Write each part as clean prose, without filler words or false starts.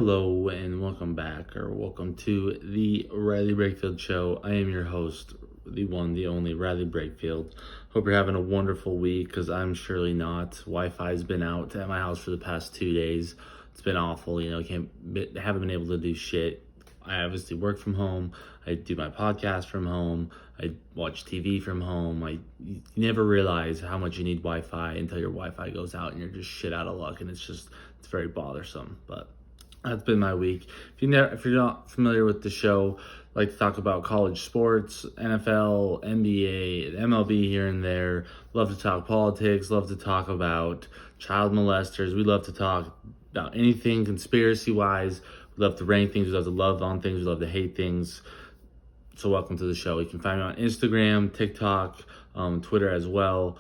Hello and welcome back, or welcome to the Riley Brakefield Show. I am your host, the one, the only Riley Brakefield. Hope you're having a wonderful week, because I'm surely not. Wi-Fi's been out at my house for the past 2 days. It's been awful. Haven't been able to do shit. I obviously work from home. I do my podcast from home. I watch TV from home. You never realize how much you need Wi-Fi until your Wi-Fi goes out and you're just shit out of luck, and it's very bothersome. But that's been my week. If you're not familiar with the show, I like to talk about college sports, NFL, NBA, MLB here and there. Love to talk politics. Love to talk about child molesters. We love to talk about anything conspiracy wise. We love to rank things. We love to love on things. We love to hate things. So welcome to the show. You can find me on Instagram, TikTok, Twitter as well.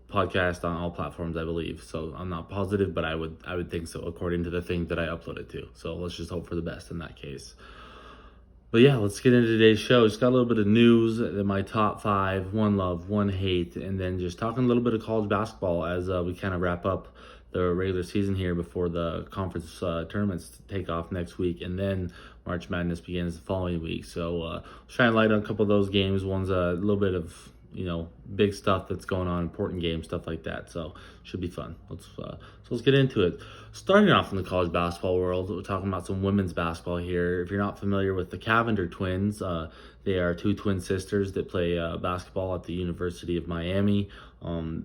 Podcast on all platforms, I believe. So I'm not positive, but I would think so, according to the thing that I uploaded to. So let's just hope for the best in that case. But yeah, let's get into today's show. Just got a little bit of news, my top five, one love, one hate, and then just talking a little bit of college basketball as we kind of wrap up the regular season here before the conference tournaments take off next week, and then March Madness begins the following week. So shine light on a couple of those games. One's a little bit of big stuff that's going on, important games, stuff like that. So should be fun. Let's get into it. Starting off in the college basketball world, we're talking about some women's basketball here. If you're not familiar with the Cavender twins, they are two twin sisters that play basketball at the University of Miami. The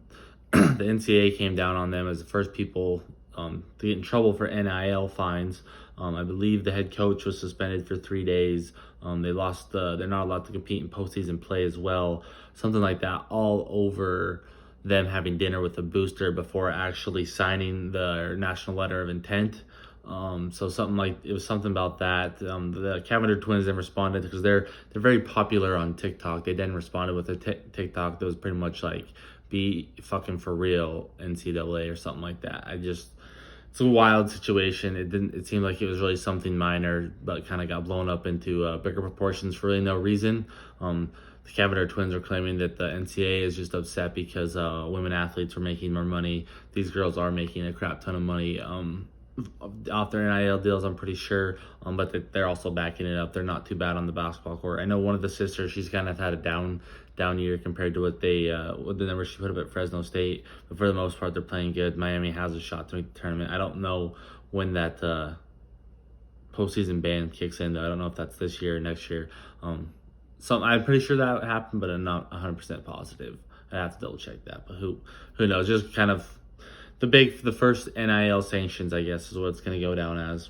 NCAA came down on them as the first people to get in trouble for NIL fines. I believe the head coach was suspended for 3 days. They lost. They're not allowed to compete in postseason play as well. Something like that, all over them having dinner with a booster before actually signing the national letter of intent. So it was something about that. The Cavender twins then responded because they're very popular on TikTok. They then responded with a TikTok that was pretty much like, "Be fucking for real, NCAA," or something like that. It's a wild situation. It seemed like it was really something minor, but kind of got blown up into bigger proportions for really no reason. The Cavender twins are claiming that the NCAA is just upset because women athletes are making more money. These girls are making a crap ton of money off their NIL deals, I'm pretty sure. But they're also backing it up. They're not too bad on the basketball court. I know one of the sisters, she's kind of had a down year compared to what the numbers she put up at Fresno State. But for the most part, they're playing good. Miami has a shot to make the tournament. I don't know when that postseason ban kicks in, though. I don't know if that's this year or next year. I'm pretty sure that happened, but I'm not 100% positive. I have to double check that. But who knows? Just kind of the first NIL sanctions, I guess, is what it's going to go down as.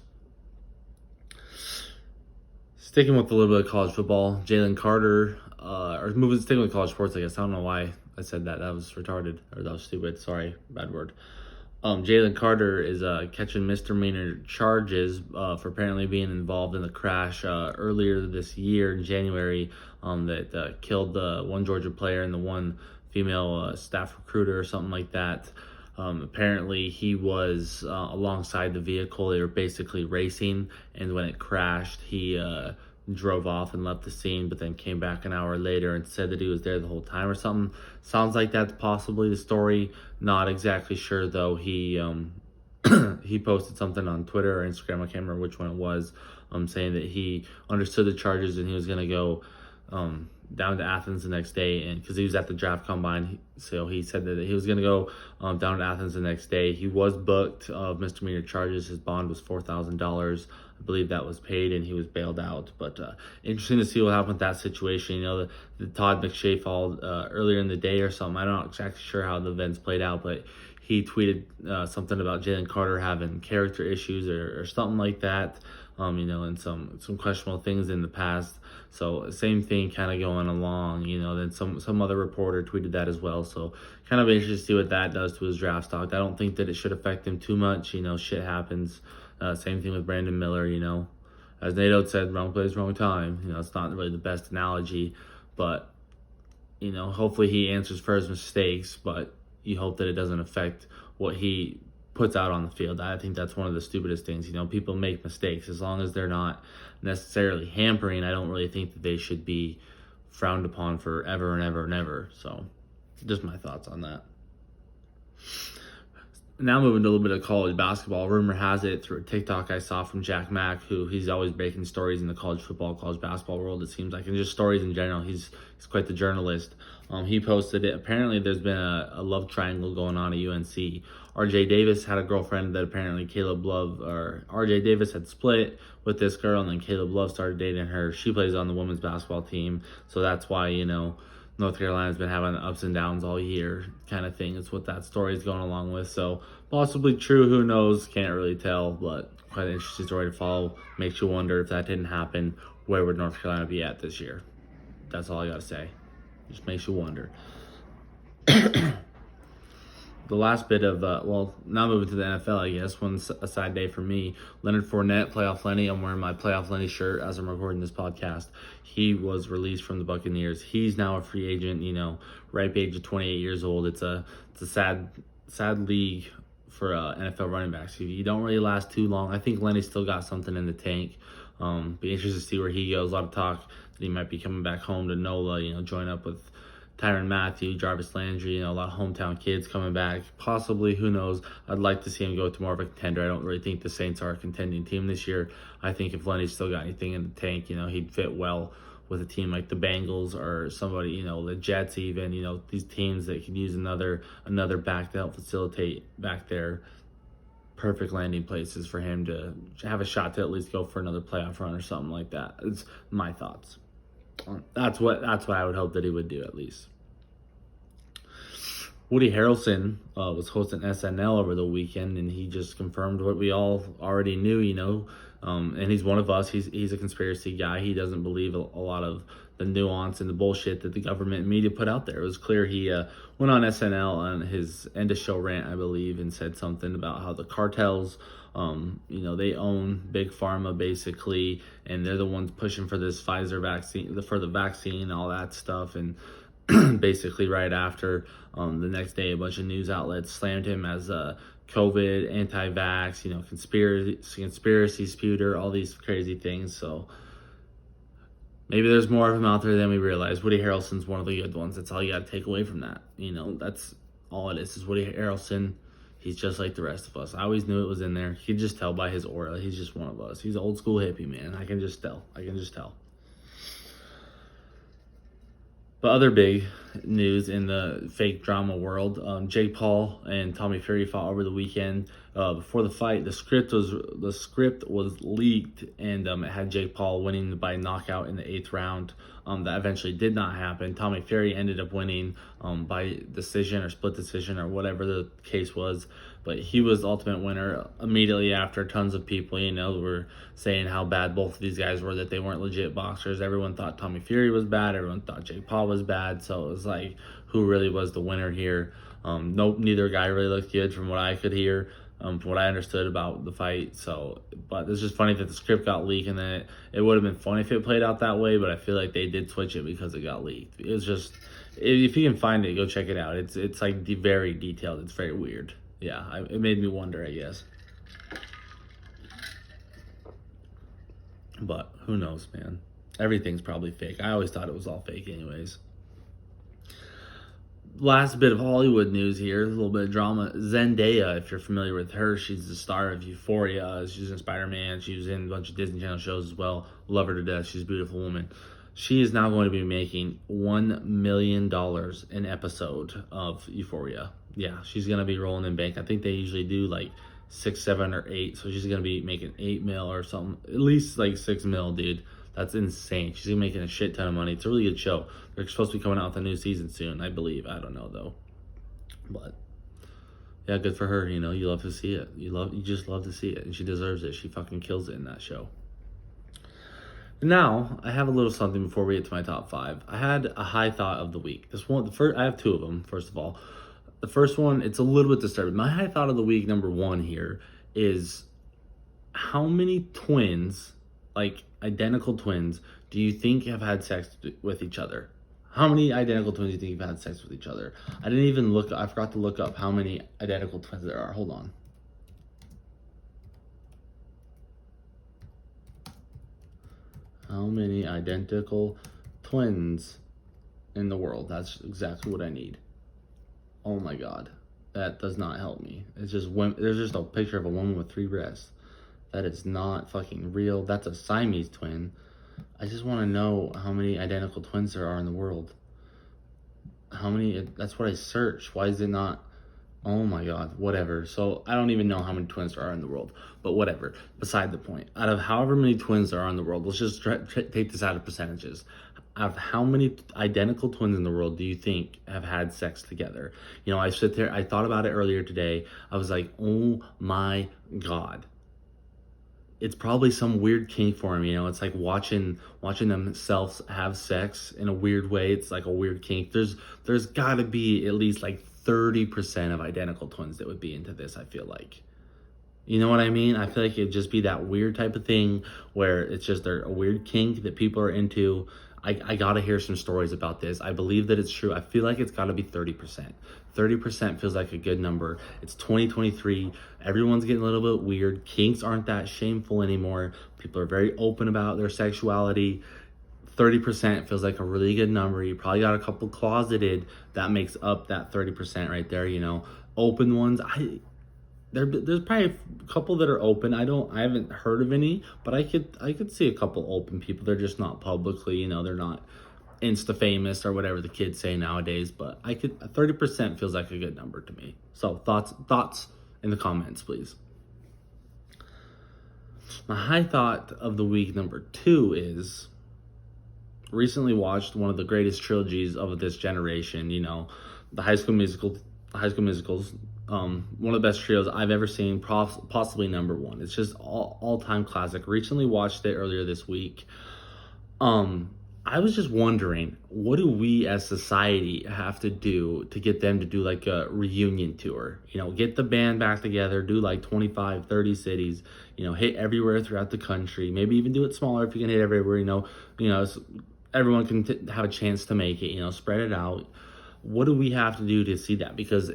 Sticking with a little bit of college football, Jalen Carter, sticking with college sports, I guess. I don't know why I said that. That was retarded, or that was stupid. Sorry, bad word. Jalen Carter is catching misdemeanor charges for apparently being involved in the crash earlier this year in January that killed the one Georgia player and the one female staff recruiter or something like that. Apparently, he was alongside the vehicle. They were basically racing, and when it crashed, he drove off and left the scene, but then came back an hour later and said that he was there the whole time or something. Sounds like that's possibly the story. Not exactly sure, though. He he posted something on Twitter or Instagram, I can't remember which one it was, saying that he understood the charges and he was going to go down to Athens the next day, and because he was at the draft combine, so he said that he was going to go down to Athens the next day. He was booked of misdemeanor charges. His bond was $4,000. I believe that was paid, and he was bailed out. But interesting to see what happened with that situation. The Todd McShay fall earlier in the day or something. I'm not exactly sure how the events played out, but he tweeted something about Jalen Carter having character issues or something like that. And some questionable things in the past. So same thing kind of going along, then some other reporter tweeted that as well. So kind of interested to see what that does to his draft stock. I don't think that it should affect him too much. Shit happens. Same thing with Brandon Miller, as Nato said, wrong place, wrong time. It's not really the best analogy, but, hopefully he answers for his mistakes, but you hope that it doesn't affect what he puts out on the field. I think that's one of the stupidest things. People make mistakes. As long as they're not necessarily hampering, I don't really think that they should be frowned upon forever and ever and ever. So just my thoughts on that. Now moving to a little bit of college basketball. Rumor has it through a TikTok I saw from Jack Mack, who he's always breaking stories in the college football, college basketball world, it seems like, and just stories in general. He's quite the journalist. He posted it. Apparently, there's been a love triangle going on at UNC. RJ Davis had a girlfriend that apparently Caleb Love, or RJ Davis had split with this girl, and then Caleb Love started dating her. She plays on the women's basketball team, so that's why, North Carolina's been having ups and downs all year kind of thing. It's what that story is going along with. So possibly true, who knows? Can't really tell, but quite an interesting story to follow. Makes you wonder, if that didn't happen, where would North Carolina be at this year? That's all I got to say. Just makes you wonder. The last bit of, now moving to the NFL, I guess, a sad day for me. Leonard Fournette, Playoff Lenny. I'm wearing my Playoff Lenny shirt as I'm recording this podcast. He was released from the Buccaneers. He's now a free agent, ripe age of 28 years old. It's a sad league for NFL running backs. You don't really last too long. I think Lenny's still got something in the tank. Be interested to see where he goes. A lot of talk that he might be coming back home to NOLA, join up with Tyrann Mathieu, Jarvis Landry, a lot of hometown kids coming back. Possibly, who knows? I'd like to see him go to more of a contender. I don't really think the Saints are a contending team this year. I think if Lenny's still got anything in the tank, he'd fit well with a team like the Bengals or somebody, the Jets even, these teams that could use another back to help facilitate back there. Perfect landing places for him to have a shot to at least go for another playoff run or something like that. It's my thoughts. That's what I would hope that he would do, at least. Woody Harrelson was hosting SNL over the weekend, and he just confirmed what we all already knew, and he's one of us. He's a conspiracy guy. He doesn't believe a lot of the nuance and the bullshit that the government and media put out there. It was clear he went on SNL on his end of show rant, I believe, and said something about how the cartels, they own Big Pharma basically, and they're the ones pushing for this Pfizer vaccine, for the vaccine and all that stuff. And basically right after, the next day, a bunch of news outlets slammed him as a COVID, anti-vax, conspiracy spewter, all these crazy things. So maybe there's more of him out there than we realize. Woody Harrelson's one of the good ones. That's all you got to take away from that. That's all it is Woody Harrelson. He's just like the rest of us. I always knew it was in there. You could just tell by his aura. He's just one of us. He's an old school hippie, man. I can just tell. But other big news in the fake drama world, Jake Paul and Tommy Fury fought over the weekend. Before the fight, the script was leaked, and it had Jake Paul winning by knockout in the 8th round. That eventually did not happen. Tommy Fury ended up winning by decision or split decision or whatever the case was. But he was the ultimate winner immediately after. Tons of people, were saying how bad both of these guys were, that they weren't legit boxers. Everyone thought Tommy Fury was bad. Everyone thought Jake Paul was bad. So it was like, who really was the winner here? Neither guy really looked good from what I could hear, from what I understood about the fight. But it's just funny that the script got leaked, and then it would have been funny if it played out that way, but I feel like they did switch it because it got leaked. It was just, if you can find it, go check it out. It's like very detailed. It's very weird. Yeah, it made me wonder, I guess. But who knows, man? Everything's probably fake. I always thought it was all fake anyways. Last bit of Hollywood news here, a little bit of drama. Zendaya, if you're familiar with her, she's the star of Euphoria. She's in Spider-Man. She was in a bunch of Disney Channel shows as well. Love her to death. She's a beautiful woman. She is now going to be making $1 million an episode of Euphoria. Yeah, she's going to be rolling in bank. I think they usually do like 6, 7, or 8. So she's going to be making 8 mil or something. At least like 6 mil, dude. That's insane. She's making a shit ton of money. It's a really good show. They're supposed to be coming out with a new season soon, I believe. I don't know though. But yeah, good for her. You love to see it. You just love to see it, and she deserves it. She fucking kills it in that show. Now, I have a little something before we get to my top 5. I had a high thought of the week. I have 2 of them, first of all. The first one, it's a little bit disturbing. My high thought of the week, number 1 here, is how many twins, like identical twins, do you think have had sex with each other? How many identical twins do you think have had sex with each other? I forgot to look up how many identical twins there are. Hold on. How many identical twins in the world? That's exactly what I need. Oh my God. That does not help me. It's just there's just a picture of a woman with 3 breasts. That is not fucking real. That's a Siamese twin. I just want to know how many identical twins there are in the world. How many? That's what I searched. Why is it not? Oh my god, whatever. So I don't even know how many twins there are in the world, but whatever. Beside the point. Out of however many twins there are in the world, let's just take this out of percentages. Out of how many identical twins in the world do you think have had sex together? You know, I sit there, I thought about it earlier today. I was like, oh my god. It's probably some weird kink for him, you know. It's like watching themselves have sex in a weird way. It's like a weird kink. There's got to be at least like 30% of identical twins that would be into this, I feel like. You know what I mean? I feel like it'd just be that weird type of thing where it's just a weird kink that people are into. I gotta hear some stories about this. I believe that it's true. I feel like it's gotta be 30%. 30% feels like a good number. It's 2023. Everyone's getting a little bit weird. Kinks aren't that shameful anymore. People are very open about their sexuality. 30% feels like a really good number. You probably got a couple closeted. That makes up that 30% right there, you know. Open ones, there's probably a couple that are open. I haven't heard of any, but I could see a couple open people. They're just not publicly, you know, they're not Insta famous or whatever the kids say nowadays. But 30% feels like a good number to me. So thoughts in the comments, please. My high thought of the week number 2 is recently watched one of the greatest trilogies of this generation. You know, the High School Musicals. One of the best trios I've ever seen, possibly number 1. It's just all-time classic. Recently watched it earlier this week. I was just wondering, what do we as society have to do to get them to do like a reunion tour? You know, get the band back together, do like 25, 30 cities, you know, hit everywhere throughout the country. Maybe even do it smaller if you can hit everywhere, you know, everyone can have a chance to make it, you know, spread it out. What do we have to do to see that? Because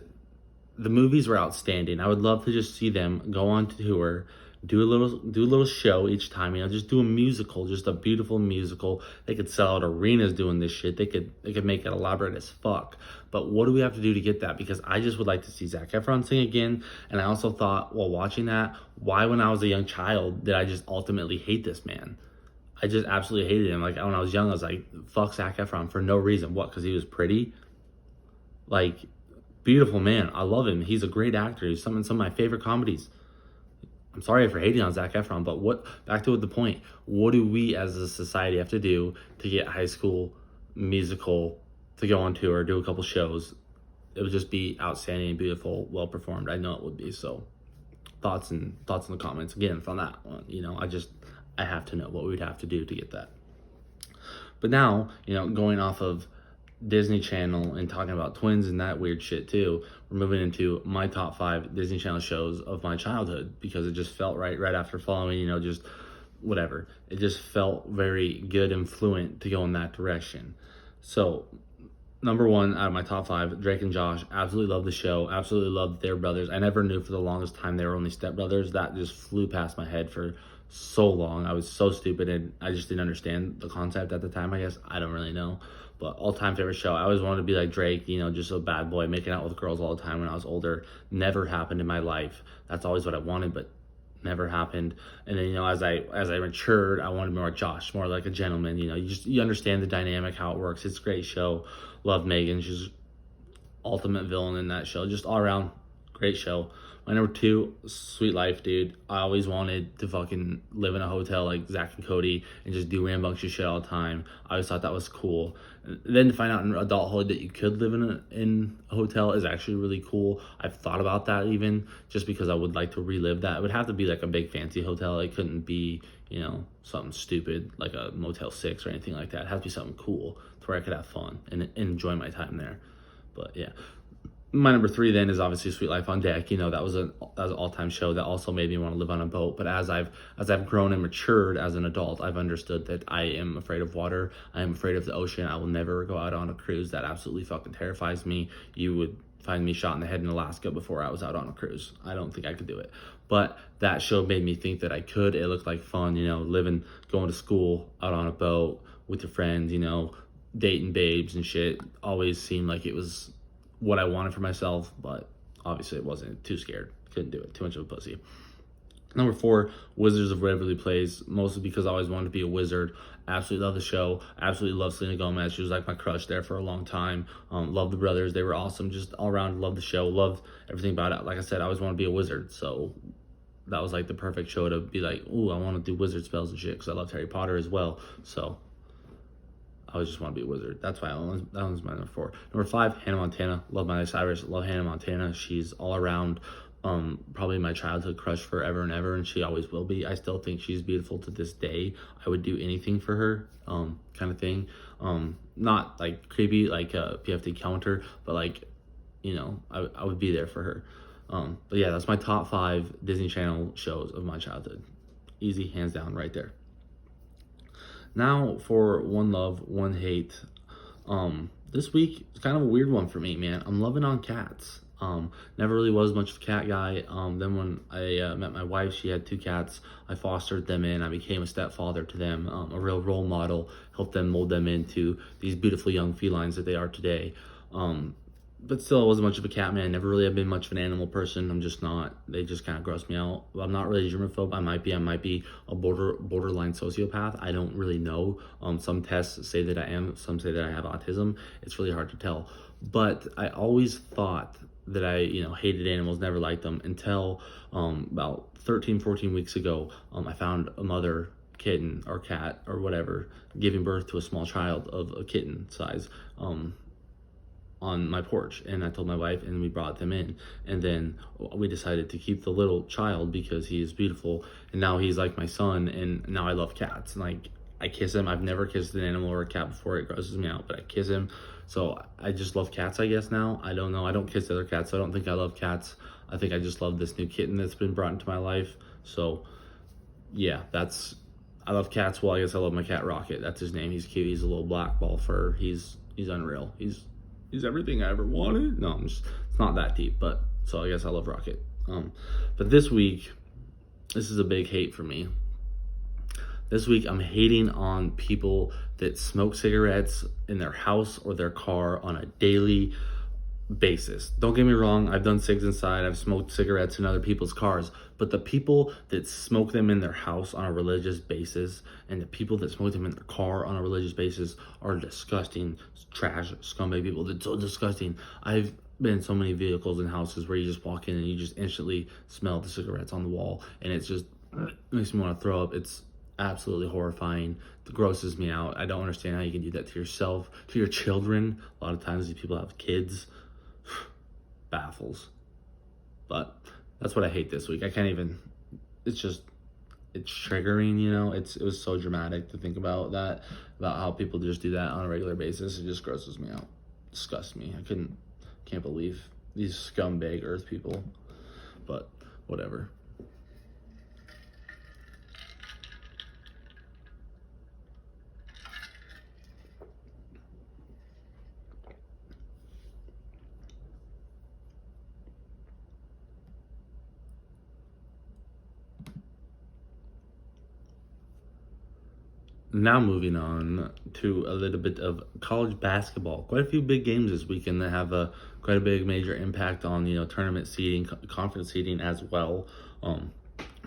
the movies were outstanding. I would love to just see them go on tour, do a little show each time, you know, just do a musical, just a beautiful musical. They could sell out arenas doing this shit. They could make it elaborate as fuck. But what do we have to do to get that? Because I just would like to see Zac Efron sing again. And I also thought, while watching that, why when I was a young child did I just ultimately hate this man? I just absolutely hated him. Like when I was young, I was like, fuck Zac Efron for no reason. What? Because he was pretty? Like, beautiful man. I love him. He's a great actor. He's some of my favorite comedies. I'm sorry for hating on Zac Efron, but back to the point. What do we as a society have to do to get High School Musical to go on tour, do a couple shows? It would just be outstanding and beautiful, well performed. I know it would be. So thoughts in the comments again from that one. You know, I have to know what we would have to do to get that. But now, you know, going off of Disney Channel and talking about twins and that weird shit too, we're moving into my top 5 Disney Channel shows of my childhood, because it just felt right after following, you know, just whatever. It just felt very good and fluent to go in that direction. So number 1 out of my top 5, Drake and Josh. Absolutely love the show. Absolutely love their brothers. I never knew for the longest time they were only stepbrothers. That just flew past my head for so long. I was so stupid and I just didn't understand the concept at the time, I guess. I don't really know. But all-time favorite show. I always wanted to be like Drake, you know, just a bad boy, making out with girls all the time when I was older. Never happened in my life. That's always what I wanted, but never happened. And then, you know, as I matured, I wanted more Josh, more like a gentleman. You know, you understand the dynamic, how it works. It's a great show. Love Megan. She's ultimate villain in that show. Just all around great show. My number 2, Sweet Life, dude. I always wanted to fucking live in a hotel like Zach and Cody and just do rambunctious shit all the time. I always thought that was cool. And then to find out in adulthood that you could live in a hotel is actually really cool. I've thought about that even, just because I would like to relive that. It would have to be like a big fancy hotel. It couldn't be, you know, something stupid like a Motel 6 or anything like that. It'd have to be something cool to where I could have fun and enjoy my time there. But yeah. My number 3 then is obviously Sweet Life on Deck. You know, that was an all-time show that also made me want to live on a boat. But as I've grown and matured as an adult, I've understood that I am afraid of water. I am afraid of the ocean. I will never go out on a cruise. That absolutely fucking terrifies me. You would find me shot in the head in Alaska before I was out on a cruise. I don't think I could do it. But that show made me think that I could. It looked like fun, you know, going to school out on a boat with your friends, you know, dating babes and shit. Always seemed like it was what I wanted for myself, but obviously it wasn't. Too scared. Couldn't do it. Too much of a pussy. Number 4, Wizards of Waverly Place, mostly because I always wanted to be a wizard. Absolutely love the show. Absolutely love Selena Gomez. She was like my crush there for a long time. Love the brothers. They were awesome. Just all around, love the show. Loved everything about it. Like I said, I always want to be a wizard. So that was like the perfect show to be like, ooh, I want to do wizard spells and shit, because I loved Harry Potter as well. So I always just want to be a wizard. That's why that one's my number 4. Number 5, Hannah Montana. Love Miley Cyrus. Love Hannah Montana. She's all around. Probably my childhood crush forever and ever, and she always will be. I still think she's beautiful to this day. I would do anything for her, kind of thing. Not like creepy, like PFT counter, but like, I would be there for her. But yeah, that's my top 5 Disney Channel shows of my childhood. Easy, hands down, right there. Now for One Love, One Hate. This week is kind of a weird one for me, man. I'm loving on cats. Never really was much of a cat guy. Then when I met my wife, she had 2 cats. I fostered them in. I became a stepfather to them, a real role model, helped them mold them into these beautiful young felines that they are today. But still, I wasn't much of a cat man. Never really have been much of an animal person. I'm just not. They just kind of gross me out. I'm not really a germaphobe. I might be a borderline sociopath. I don't really know. Some tests say that I am. Some say that I have autism. It's really hard to tell. But I always thought that I, hated animals, never liked them, until about 13, 14 weeks ago, I found a mother kitten or cat or whatever giving birth to a small child of a kitten size on my porch. And I told my wife, and we brought them in. And then we decided to keep the little child because he is beautiful. And now he's like my son, and now I love cats. And like, I kiss him. I've never kissed an animal or a cat before. It grosses me out, but I kiss him. So I just love cats, I guess, now. I don't know. I don't kiss other cats, so I don't think I love cats. I think I just love this new kitten that's been brought into my life. So yeah, I love cats. Well, I guess I love my cat Rocket. That's his name. He's cute. He's a little black ball fur. He's unreal. He's everything I ever wanted. No, it's not that deep, but so I guess I love Rocket. But this week, this is a big hate for me. This week, I'm hating on people that smoke cigarettes in their house or their car on a daily basis. Don't get me wrong, I've done cigs inside, I've smoked cigarettes in other people's cars, but the people that smoke them in their house on a religious basis and the people that smoke them in their car on a religious basis are disgusting, trash, scumbag people. They're so disgusting. I've been in so many vehicles and houses where you just walk in and you just instantly smell the cigarettes on the wall, and it's just makes me want to throw up. It's absolutely horrifying. It grosses me out. I don't understand how you can do that to yourself, to your children. A lot of times these people have kids. Baffles. But that's what I hate this week. I can't even, it's triggering, it was so dramatic to think about that, about how people just do that on a regular basis. It just grosses me out. Disgusts me. Can't believe these scumbag earth people, but whatever. Now moving on to a little bit of college basketball. Quite a few big games this weekend that have quite a big major impact on tournament seeding, conference seeding as well.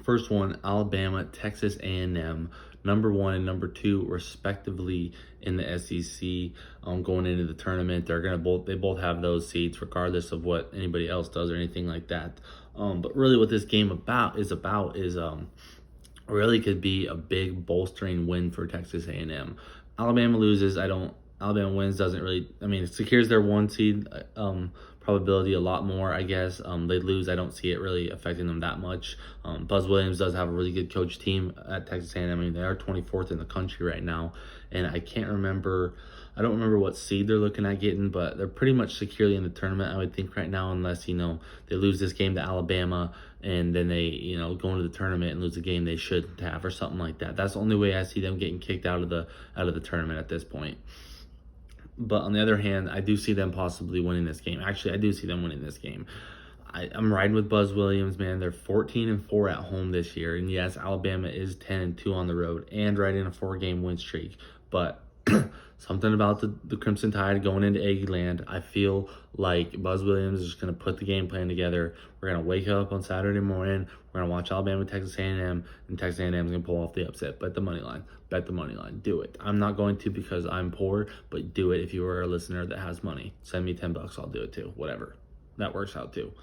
First one, Alabama, Texas A&M, number 1 and number 2 respectively in the SEC. Going into the tournament, they both have those seeds regardless of what anybody else does or anything like that. But really, what this game is really could be a big bolstering win for Texas A&M. Alabama loses. Alabama wins doesn't really, it secures their 1 seed probability a lot more, I guess. They lose. I don't see it really affecting them that much. Buzz Williams does have a really good coach team at Texas A&M. They are 24th in the country right now, and I don't remember what seed they're looking at getting, but they're pretty much securely in the tournament, I would think, right now, unless, they lose this game to Alabama and then they, go into the tournament and lose a game they shouldn't have or something like that. That's the only way I see them getting kicked out of the tournament at this point. But on the other hand, I do see them possibly winning this game. Actually, I do see them winning this game. I'm riding with Buzz Williams, man. They're 14-4 at home this year. And yes, Alabama is 10-2 on the road and riding a 4-game win streak. But Something about the Crimson Tide going into Aggie Land. I feel like Buzz Williams is just going to put the game plan together. We're going to wake up on Saturday morning. We're going to watch Alabama, Texas A&M, and Texas A&M is going to pull off the upset. Bet the money line. Bet the money line. Do it. I'm not going to because I'm poor, but do it if you are a listener that has money. Send me $10. I'll do it too. Whatever. That works out too.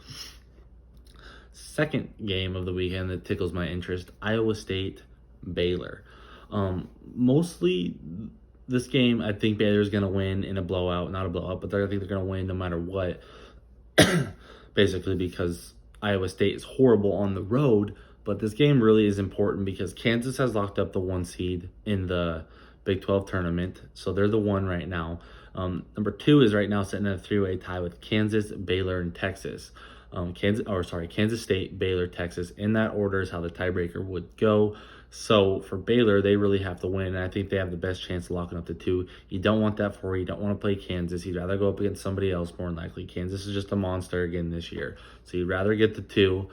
Second game of the weekend that tickles my interest, Iowa State, Baylor. Mostly this game, I think Baylor's going to win in a blowout. Not a blowout, but I think they're going to win no matter what. Basically because Iowa State is horrible on the road. But this game really is important because Kansas has locked up the 1 seed in the Big 12 tournament. So they're the 1 right now. Number 2 is right now sitting at a 3-way tie with Kansas, Baylor, and Texas. Kansas State, Baylor, Texas. In that order is how the tiebreaker would go. So for Baylor, they really have to win, and I think they have the best chance of locking up the 2. You don't want that 4. You don't want to play Kansas. You'd rather go up against somebody else more than likely. Kansas is just a monster again this year. So you'd rather get the 2.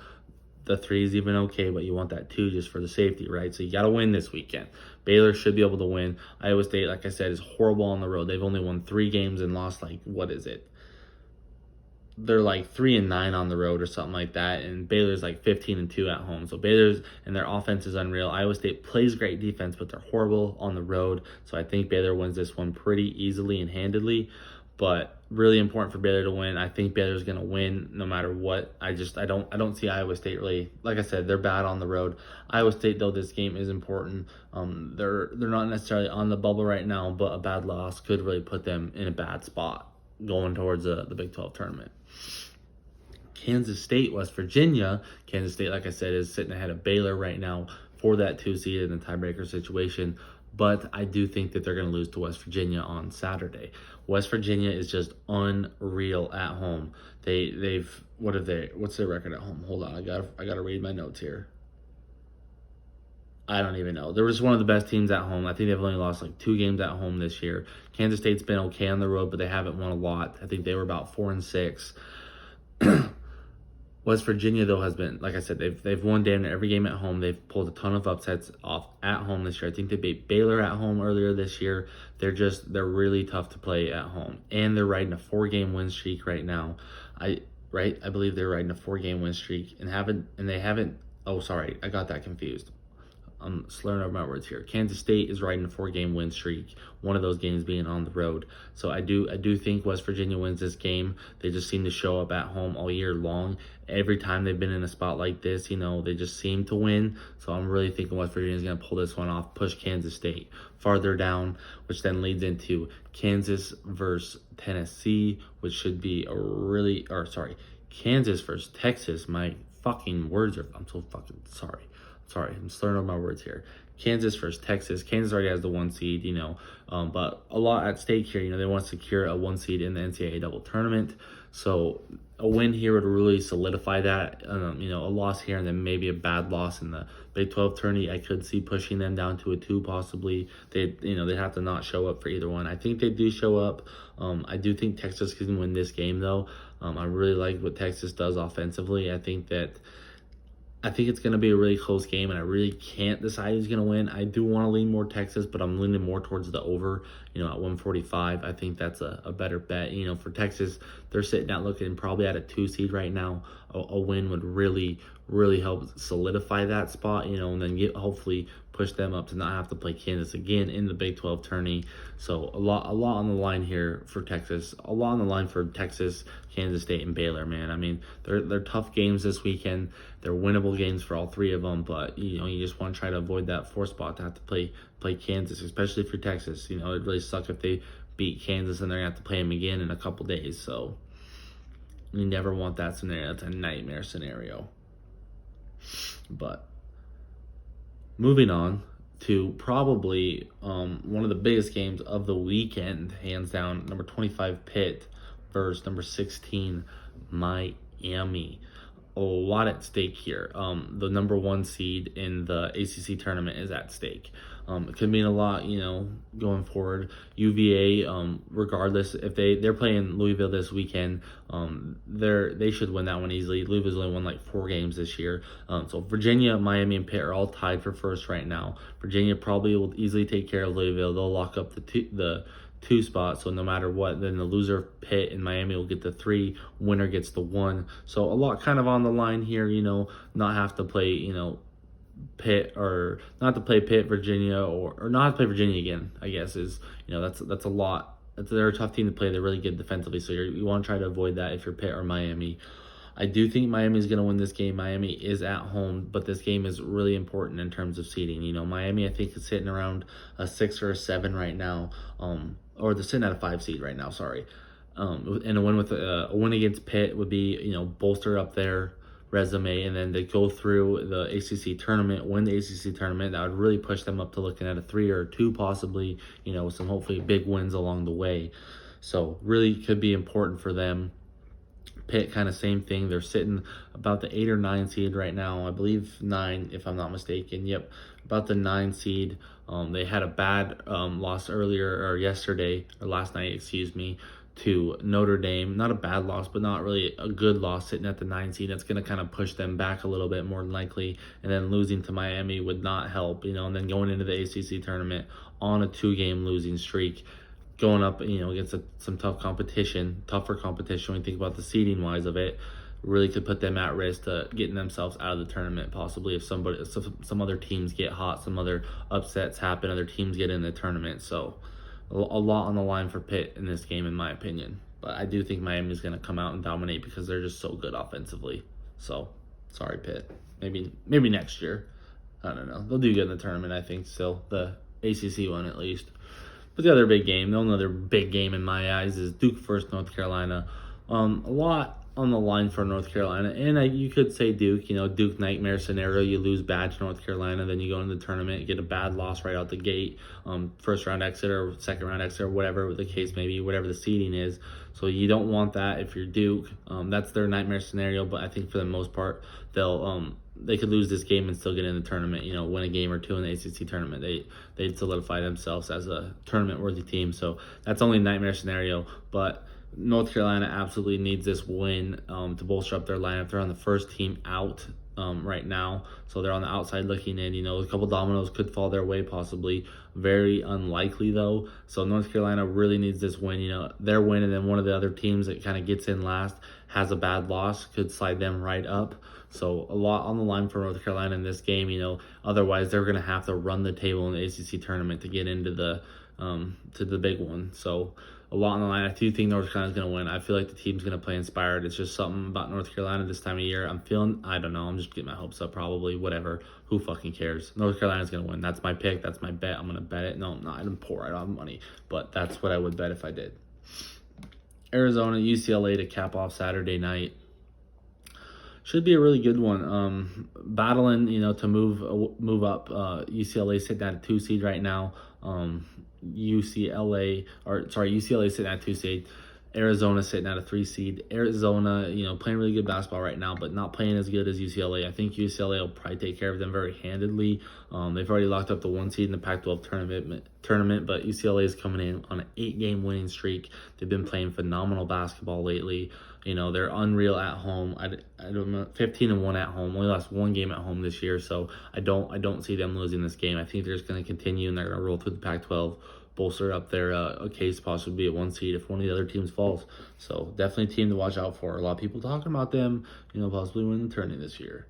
The 3 is even okay, but you want that 2 just for the safety, right? So you got to win this weekend. Baylor should be able to win. Iowa State, like I said, is horrible on the road. They've only won 3 games and lost, they're 3-9 on the road or something like that, and Baylor's 15-2 at home. So Baylor's and their offense is unreal. Iowa State plays great defense, but they're horrible on the road. So I think Baylor wins this one pretty easily and handedly. But really important for Baylor to win. I think Baylor's going to win no matter what. I don't see Iowa State really. Like I said, they're bad on the road. Iowa State, though, this game is important. They're not necessarily on the bubble right now, but a bad loss could really put them in a bad spot going towards the Big 12 tournament. Kansas State, West Virginia. Kansas State, like I said, is sitting ahead of Baylor right now for that 2 seed in the tiebreaker situation. But I do think that they're going to lose to West Virginia on Saturday. West Virginia is just unreal at home. What's their record at home? Hold on, I gotta read my notes here. I don't even know. They were just one of the best teams at home. I think they've only lost 2 games at home this year. Kansas State's been okay on the road, but they haven't won a lot. I think they were about 4-6. West Virginia, though, has been, like I said, they've won damn near every game at home. They've pulled a ton of upsets off at home this year. I think they beat Baylor at home earlier this year. They're really tough to play at home. And they're riding a 4-game win streak right now. I believe they're riding a 4-game win streak and they haven't, oh, sorry, I got that confused. I'm slurring over my words here. Kansas State is riding a 4-game win streak, one of those games being on the road. So I do think West Virginia wins this game. They just seem to show up at home all year long. Every time they've been in a spot like this, they just seem to win. So I'm really thinking West Virginia is going to pull this one off, push Kansas State farther down, which then leads into Kansas versus Tennessee, which should be Kansas versus Texas. My fucking words I'm so fucking sorry. Sorry, I'm slurring over my words here. Kansas versus Texas. Kansas already has the 1 seed, but a lot at stake here. They want to secure a 1 seed in the NCAA double tournament. So a win here would really solidify that. A loss here and then maybe a bad loss in the Big 12 tourney, I could see pushing them down to a 2 possibly. They'd have to not show up for either one. I think they do show up. I do think Texas can win this game, though. I really like what Texas does offensively. I think it's going to be a really close game, and I really can't decide who's going to win. I do want to lean more Texas, but I'm leaning more towards the over, at 145. I think that's a better bet. For Texas, they're sitting out looking probably at a 2 seed right now. A win would really, really help solidify that spot, and then hopefully push them up to not have to play Kansas again in the Big 12 tourney. So a lot on the line here for Texas. A lot on the line for Texas, Kansas State, and Baylor, man. I mean, they're tough games this weekend. They're winnable games for all 3 of them, but you just want to try to avoid that 4 spot to have to play Kansas, especially for Texas. It really sucks if they beat Kansas and they're gonna have to play them again in a couple days. So you never want that scenario. That's a nightmare scenario. But moving on to probably one of the biggest games of the weekend, hands down, number 25 Pitt versus number 16 Miami. a lot at stake here. The number one seed in the ACC tournament is at stake. It could mean a lot, going forward. UVA, regardless, if they're playing Louisville this weekend, they should win that one easily. Louisville's only won like 4 games this year. So Virginia, Miami, and Pitt are all tied for first right now. Virginia probably will easily take care of Louisville. They'll lock up the two spots, so no matter what, then the loser of Pitt and Miami will get the 3, winner gets the 1. So a lot kind of on the line here, not have to play, Pitt, or not to play Pitt, Virginia, or not to play Virginia again, I guess is, that's a lot. They're a tough team to play. They're really good defensively, so you want to try to avoid that if you're Pitt or Miami. I do think Miami is going to win this game. Miami is at home, but this game is really important in terms of seeding. Miami, I think, is sitting around a 6 or a 7 right now, or they're sitting at a 5 seed right now. Sorry, and a win against Pitt would be, bolster up their resume, and then they go through the ACC tournament, win the ACC tournament. That would really push them up to looking at a 3 or a 2 possibly. With some hopefully big wins along the way. So really could be important for them. Pitt, kind of same thing. They're sitting about the 8 or 9 seed right now. I believe 9, if I'm not mistaken. Yep, about the 9 seed. They had a bad loss yesterday, or last night, excuse me, to Notre Dame. Not a bad loss, but not really a good loss, sitting at the 9 seed. That's going to kind of push them back a little bit more than likely. And then losing to Miami would not help, and then going into the ACC tournament on a 2-game losing streak, going up, against some tougher competition when you think about the seeding wise of it, really could put them at risk to getting themselves out of the tournament, possibly if some other teams get hot, some other upsets happen, other teams get in the tournament. So a lot on the line for Pitt in this game, in my opinion. But I do think Miami is going to come out and dominate because they're just so good offensively. So sorry, Pitt. Maybe next year. I don't know. They'll do good in the tournament, I think, still. The ACC one, at least. But the other big game, the only other big game in my eyes, is Duke versus North Carolina. A lot on the line for North Carolina, and you could say Duke. Duke nightmare scenario. You lose bad to North Carolina, then you go into the tournament, get a bad loss right out the gate, first round exit or second round exit or whatever the case may be, whatever the seeding is. So you don't want that if you're Duke. That's their nightmare scenario. But I think for the most part, they could lose this game and still get in the tournament, win a game or 2 in the ACC tournament. They'd solidify themselves as a tournament-worthy team. So that's only a nightmare scenario. But North Carolina absolutely needs this win to bolster up their lineup. They're on the first team out right now, so they're on the outside looking in. A couple dominoes could fall their way possibly. Very unlikely, though. So North Carolina really needs this win. Their win, and then one of the other teams that kind of gets in last has a bad loss, could slide them right up. So a lot on the line for North Carolina in this game. Otherwise they're going to have to run the table in the ACC tournament to get into the to the big one. So a lot on the line. I do think North Carolina's going to win. I feel like the team's going to play inspired. It's just something about North Carolina this time of year. I don't know. I'm just getting my hopes up probably. Whatever. Who fucking cares? North Carolina's going to win. That's my pick. That's my bet. I'm going to bet it. No, I'm not. I'm poor. I don't have money. But that's what I would bet if I did. Arizona, UCLA to cap off Saturday night. Should be a really good one. Battling, to move up. UCLA sitting at a 2 seed right now. UCLA sitting at 2 seed. Arizona sitting at a 3 seed. Arizona, playing really good basketball right now, but not playing as good as UCLA. I think UCLA will probably take care of them very handedly. They've already locked up the 1 seed in the Pac-12 tournament, but UCLA is coming in on an 8-game winning streak. They've been playing phenomenal basketball lately. They're unreal at home. I don't know, 15-1 at home. Only lost 1 game at home this year, so I don't see them losing this game. I think they're just going to continue, and they're going to roll through the Pac-12, bolster up their case, possibly be a 1 seed if one of the other teams falls. So definitely a team to watch out for. A lot of people talking about them, possibly winning the tournament this year.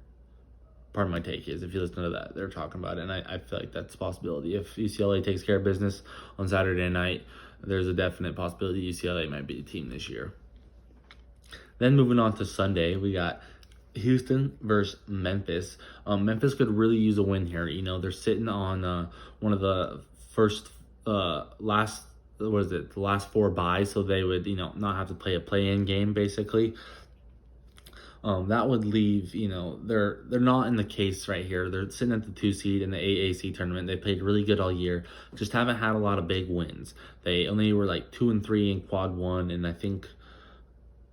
Part of my take is, if you listen to that, they're talking about it, and I feel like that's a possibility. If UCLA takes care of business on Saturday night, there's a definite possibility UCLA might be the team this year. Then moving on to Sunday, we got Houston versus Memphis. Memphis could really use a win here. They're sitting on one of the last 4 byes, so they would, not have to play a play-in game, basically. That would leave, they're not in the case right here. They're sitting at the 2 seed in the AAC tournament. They played really good all year, just haven't had a lot of big wins. They only were like 2-3 in quad 1, and I think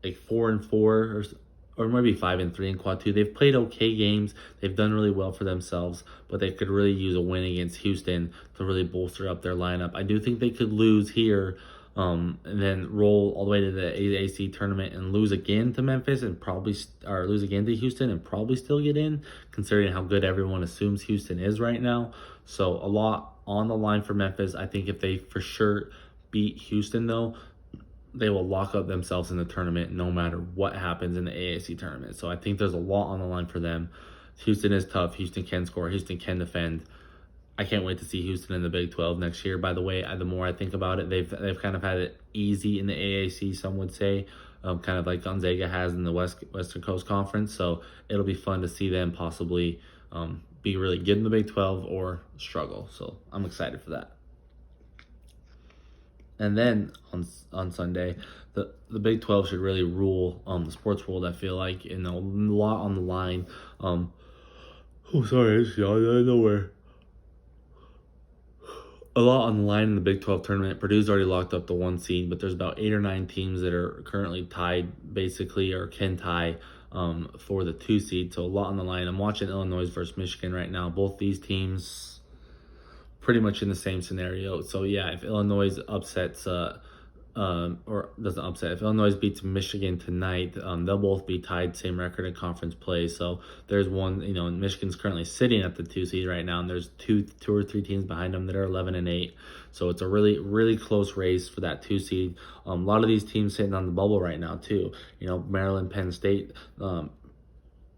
like 4-4 or or maybe 5-3 in quad two. They've played okay games. They've done really well for themselves, but they could really use a win against Houston to really bolster up their lineup. I do think they could lose here, and then roll all the way to the AAC tournament and lose again to Memphis and probably, or lose again to Houston and probably still get in, considering how good everyone assumes Houston is right now. So a lot on the line for Memphis. I think if they for sure beat Houston, though, they will lock up themselves in the tournament no matter what happens in the AAC tournament. So I think there's a lot on the line for them. Houston is tough. Houston can score. Houston can defend. I can't wait to see Houston in the Big 12 next year. By the way, the more I think about it, they've kind of had it easy in the AAC, some would say, kind of like Gonzaga has in the Western Coast Conference. So it'll be fun to see them possibly be really good in the Big 12 or struggle. So I'm excited for that. And then on Sunday, the Big 12 should really rule the sports world, I feel like, and a lot on the line. Oh, sorry, I just yawned out of nowhere. A lot on the line in the Big 12 tournament. Purdue's already locked up the 1 seed, but there's about 8 or 9 teams that are currently tied, basically, or can tie for the 2 seed. So a lot on the line. I'm watching Illinois versus Michigan right now. Both these teams pretty much in the same scenario. So yeah, if Illinois upsets or doesn't upset, if Illinois beats Michigan tonight, they'll both be tied, same record in conference play. So there's one, and Michigan's currently sitting at the 2 seed right now, and there's two or three teams behind them that are 11-8. So it's a really, really close race for that 2 seed. A lot of these teams sitting on the bubble right now too. Maryland, Penn State,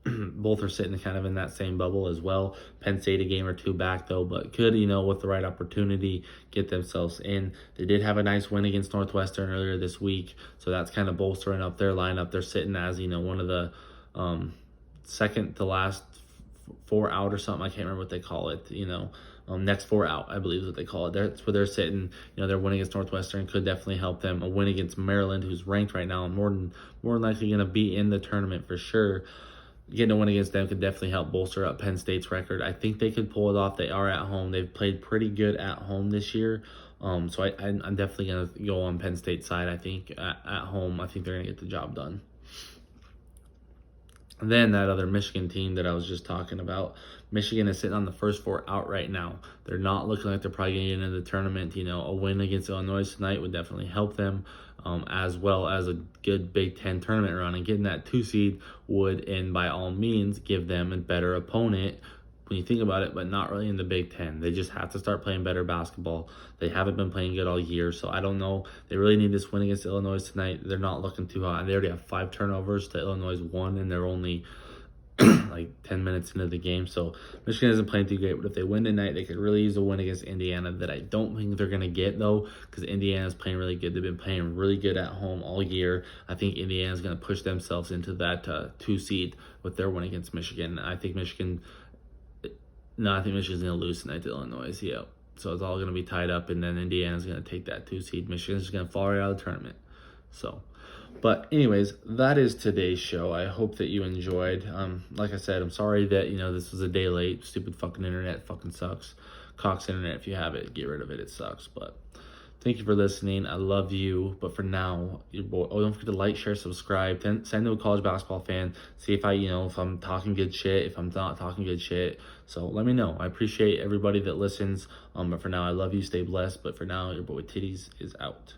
both are sitting kind of in that same bubble as well. Penn State a game or 2 back though, but could, with the right opportunity, get themselves in. They did have a nice win against Northwestern earlier this week, so that's kind of bolstering up their lineup. They're sitting as, one of the second to last 4 out or something. I can't remember what they call it, next 4 out, I believe is what they call it. That's where they're sitting. Their win against Northwestern could definitely help them. A win against Maryland, who's ranked right now, and more than likely going to be in the tournament for sure. Getting a win against them could definitely help bolster up Penn State's record. I think they could pull it off. They are at home. They've played pretty good at home this year. So I'm definitely going to go on Penn State's side. I think at home, I think they're going to get the job done. And then that other Michigan team that I was just talking about, Michigan is sitting on the first 4 out right now. They're not looking like they're probably going to get into the tournament. A win against Illinois tonight would definitely help them, as well as a good Big Ten tournament run. And getting that 2 seed would, and by all means, give them a better opponent when you think about it, but not really in the Big Ten. They just have to start playing better basketball. They haven't been playing good all year, so I don't know. They really need this win against Illinois tonight. They're not looking too hot. They already have 5 turnovers to Illinois' 1, and they're only like 10 minutes into the game. So Michigan isn't playing too great, but if they win tonight, they could really use a win against Indiana that I don't think they're going to get, though, because Indiana's playing really good. They've been playing really good at home all year. I think Indiana's going to push themselves into that 2 seed with their win against Michigan. I think Michigan's going to lose tonight to Illinois. Yeah. So it's all going to be tied up, and then Indiana's going to take that 2 seed. Michigan's just going to fall right out of the tournament. So, but anyways, that is today's show. I hope that you enjoyed. Like I said, I'm sorry that, this was a day late. Stupid fucking internet fucking sucks. Cox internet, if you have it, get rid of it. It sucks. But thank you for listening. I love you. But for now, your boy. Oh, don't forget to like, share, subscribe. Send to a college basketball fan. See if if I'm talking good shit, if I'm not talking good shit. So let me know. I appreciate everybody that listens. But for now, I love you. Stay blessed. But for now, your boy Titties is out.